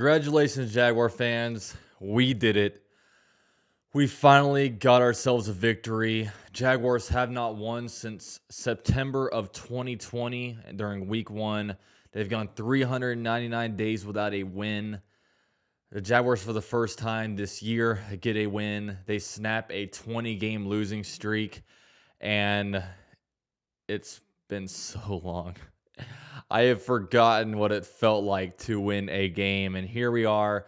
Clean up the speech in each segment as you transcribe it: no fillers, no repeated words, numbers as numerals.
Congratulations, Jaguar fans. We did it. We finally got ourselves a victory. Jaguars have not won since September of 2020 and during week 1. They've gone 399 days without a win. The Jaguars, for the first time this year, get a win. They snap a 20-game losing streak, and it's been so long. I have forgotten what it felt like to win a game, and here we are.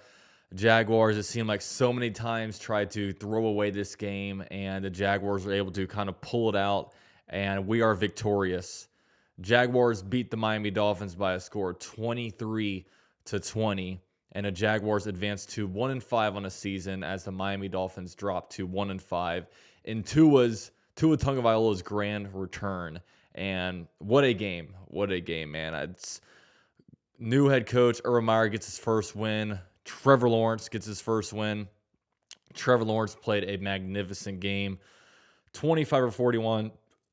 Jaguars, it seemed like so many times tried to throw away this game, and the Jaguars were able to kind of pull it out, and we are victorious. Jaguars beat the Miami Dolphins by a score of 23-20, and the Jaguars advanced to 1-5 on the season as the Miami Dolphins dropped to 1-5 in Tua Tagovailoa's grand return. And what a game. What a game, man. It's new head coach Urban Meyer gets his first win. Trevor Lawrence gets his first win. Trevor Lawrence played a magnificent game. 25-41,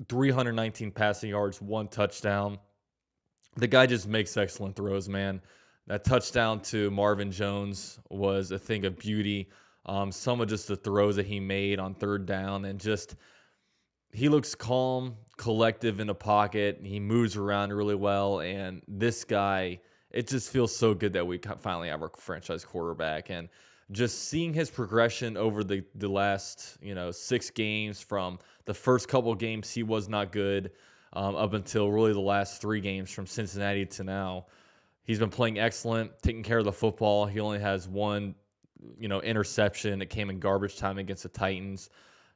319 passing yards, 1 touchdown. The guy just makes excellent throws, man. That touchdown to Marvin Jones was a thing of beauty. Some of just the throws that he made on third down, and just he looks calm, collective in the pocket. He moves around really well, and this guy, it just feels so good that we finally have our franchise quarterback. And just seeing his progression over the last 6 games, from the first couple of games he was not good up until really the last 3 games from Cincinnati to now. He's been playing excellent, taking care of the football. He only has 1 interception that came in garbage time against the Titans.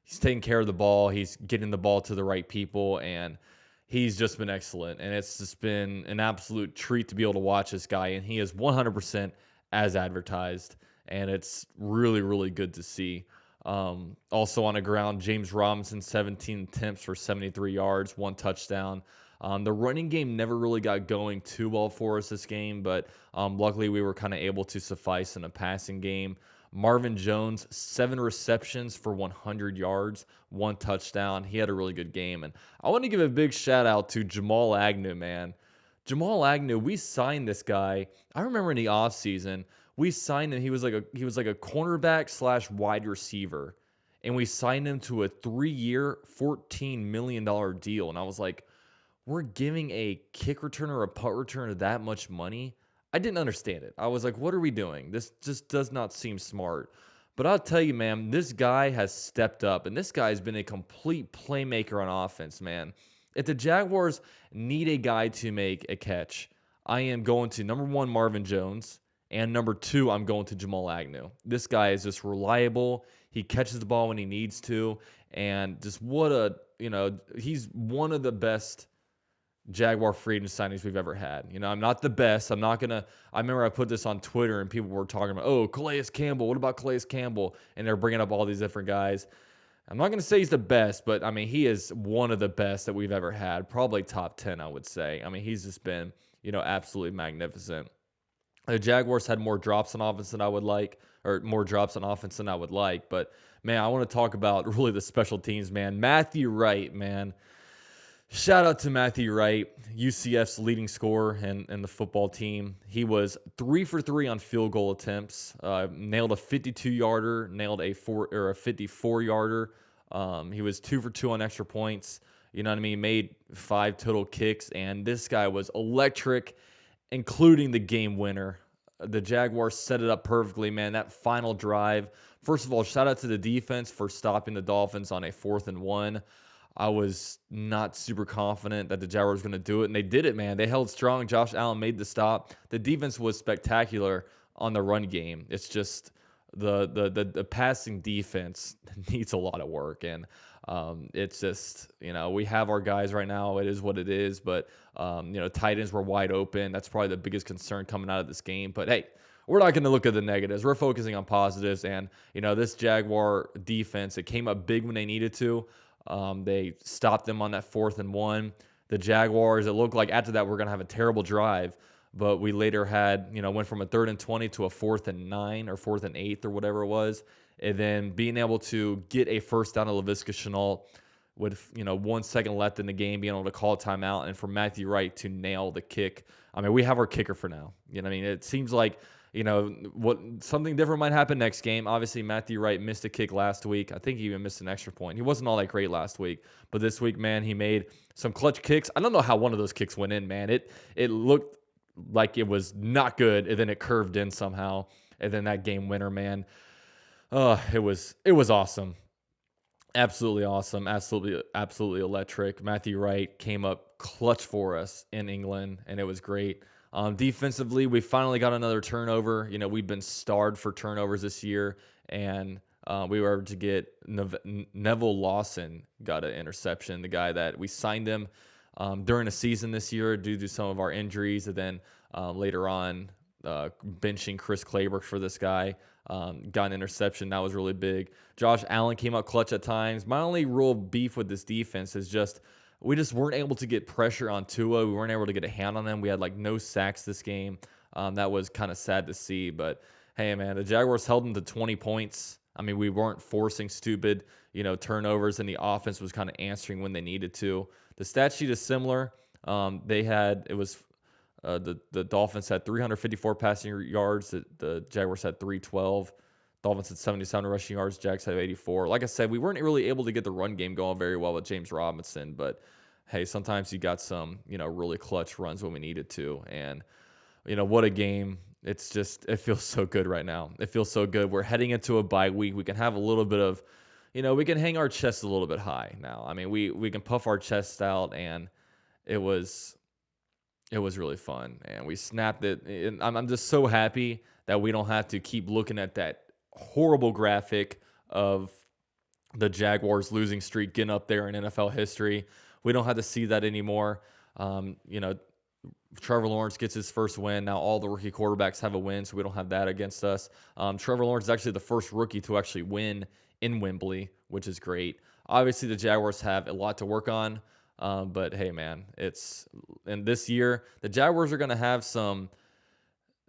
He's taking care of the ball. He's getting the ball to the right people, and he's just been excellent. And it's just been an absolute treat to be able to watch this guy, and he is 100% as advertised, and it's really, really good to see. Also on the ground, James Robinson, 17 attempts for 73 yards, 1 touchdown. The running game never really got going too well for us this game, but luckily we were kind of able to suffice in a passing game. Marvin Jones, 7 receptions for 100 yards, 1 touchdown. He had a really good game. And I want to give a big shout out to Jamal Agnew, man. Jamal Agnew, we signed this guy. I remember in the offseason, we signed him. He was like a cornerback / wide receiver. And we signed him to a 3-year, $14 million deal. And I was like, we're giving a kick returner or a punt returner that much money? I didn't understand it. I was like, what are we doing? This just does not seem smart. But I'll tell you, man, this guy has stepped up, and this guy has been a complete playmaker on offense, man. If the Jaguars need a guy to make a catch, I am going to, number 1, Marvin Jones, and number 2, I'm going to Jamal Agnew. This guy is just reliable. He catches the ball when he needs to, and just he's one of the best Jaguar free agent signings we've ever had. I'm not the best. I remember I put this on Twitter and people were talking about, Calais Campbell. What about Calais Campbell? And they're bringing up all these different guys. I'm not going to say he's the best, but, he is one of the best that we've ever had. Probably top 10, I would say. He's just been, absolutely magnificent. The Jaguars had more drops on offense than I would like, or more drops on offense than I would like. But, man, I want to talk about really the special teams, man. Matthew Wright, man. Shout out to Matthew Wright, UCF's leading scorer in the football team. He was 3 for 3 on field goal attempts, nailed a 52-yarder, nailed a 54-yarder. He was 2 for 2 on extra points. Made 5 total kicks, and this guy was electric, including the game winner. The Jaguars set it up perfectly, man. That final drive. First of all, shout out to the defense for stopping the Dolphins on a 4th and 1. I was not super confident that the Jaguars were going to do it, and they did it, man. They held strong. Josh Allen made the stop. The defense was spectacular on the run game. It's just the passing defense needs a lot of work, and it's just, we have our guys right now. It is what it is, but, tight ends were wide open. That's probably the biggest concern coming out of this game. But, hey, we're not going to look at the negatives. We're focusing on positives, and, this Jaguar defense, it came up big when they needed to. They stopped them on that 4th and 1. The Jaguars, it looked like after that we're going to have a terrible drive, but we later had, went from a 3rd and 20 to a 4th and 9 or 4th and 8 or whatever it was. And then being able to get a first down to Laviska Shenault with, 1 second left in the game, being able to call a timeout, and for Matthew Wright to nail the kick. We have our kicker for now. It seems like what something different might happen next game. Obviously, Matthew Wright missed a kick last week. I think he even missed an extra point. He wasn't all that great last week, but this week, man, he made some clutch kicks. I don't know how one of those kicks went in, man. It looked like it was not good, and then it curved in somehow, and then that game winner, man. It was awesome. Absolutely awesome. Absolutely electric. Matthew Wright came up clutch for us in England, and it was great. Defensively, we finally got another turnover. We've been starved for turnovers this year, and we were able to get Neville Lawson got an interception. The guy that we signed him during the season this year due to some of our injuries, and then later on benching Chris Clayburgh for this guy. Got an interception. That was really big. Josh Allen came out clutch at times. My only real beef with this defense is we just weren't able to get pressure on Tua. We weren't able to get a hand on him. We had no sacks this game. That was kind of sad to see. But hey, man, the Jaguars held them to 20 points. I mean, we weren't forcing stupid, turnovers, and the offense was kind of answering when they needed to. The stat sheet is similar. The Dolphins had 354 passing yards. The Jaguars had 312. Dolphins had 77 rushing yards. Jags had 84. Like I said, we weren't really able to get the run game going very well with James Robinson. But, hey, sometimes you got some, really clutch runs when we needed to. And, what a game. It feels so good right now. It feels so good. We're heading into a bye week. We can have a little bit of, we can hang our chest a little bit high now. I mean, we can puff our chests out, and it was really fun, and we snapped it. And I'm just so happy that we don't have to keep looking at that horrible graphic of the Jaguars losing streak getting up there in NFL history. We don't have to see that anymore. Trevor Lawrence gets his first win. Now all the rookie quarterbacks have a win, so we don't have that against us. Trevor Lawrence is actually the first rookie to actually win in Wembley, which is great. Obviously, the Jaguars have a lot to work on. But hey, man, and this year, the Jaguars are going to have some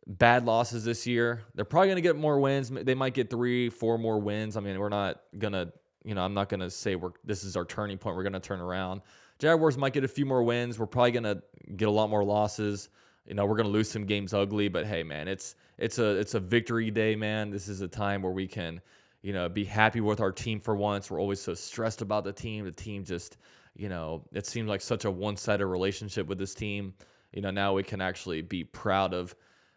bad losses this year. They're probably going to get more wins. They might get 3-4 more wins. I mean, we're not going to, I'm not going to say this is our turning point. We're going to turn around. Jaguars might get a few more wins. We're probably going to get a lot more losses. We're going to lose some games ugly, but hey, man, it's a victory day, man. This is a time where we can, be happy with our team for once. We're always so stressed about the team. The team just, it seems like such a one-sided relationship with this team. Now we can actually be proud of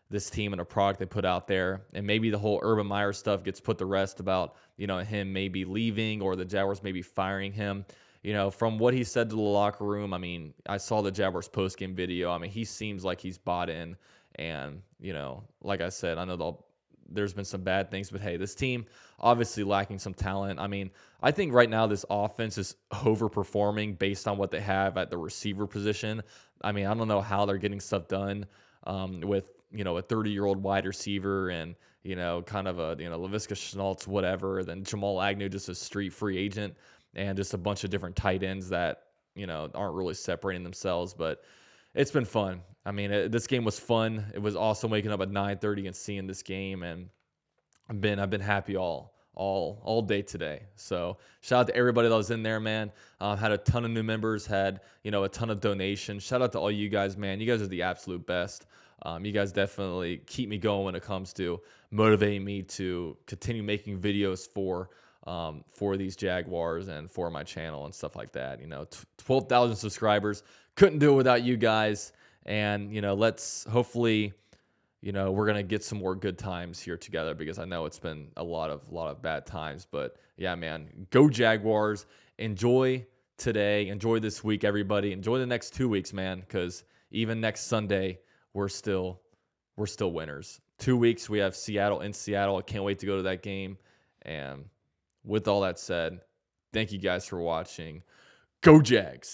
this team and a product they put out there. And maybe the whole Urban Meyer stuff gets put to rest about, him maybe leaving or the Jaguars maybe firing him. From what he said to the locker room, I mean, I saw the Jaguars post-game video. I mean, he seems like he's bought in. And, like I said, I know there's been some bad things, but hey, this team obviously lacking some talent. I mean, I think right now this offense is overperforming based on what they have at the receiver position. I mean, I don't know how they're getting stuff done with, a 30-year-old wide receiver and, kind of a, Laviska Shenault's whatever, then Jamal Agnew, just a street free agent, and just a bunch of different tight ends that, aren't really separating themselves. But it's been fun. I mean, this game was fun. It was awesome waking up at 9:30 and seeing this game, and I've been happy all day today. So shout out to everybody that was in there, man. Had a ton of new members, had a ton of donations. Shout out to all you guys, man. You guys are the absolute best. You guys definitely keep me going when it comes to motivating me to continue making videos for these Jaguars and for my channel and stuff like that. 12,000 subscribers. Couldn't do it without you guys. And, let's hopefully, we're going to get some more good times here together, because I know it's been a lot of bad times. But yeah, man, go Jaguars. Enjoy today. Enjoy this week, everybody. Enjoy the next 2 weeks, man, because even next Sunday, we're still winners. 2 weeks, we have Seattle in Seattle. I can't wait to go to that game. And with all that said, thank you guys for watching. Go Jags.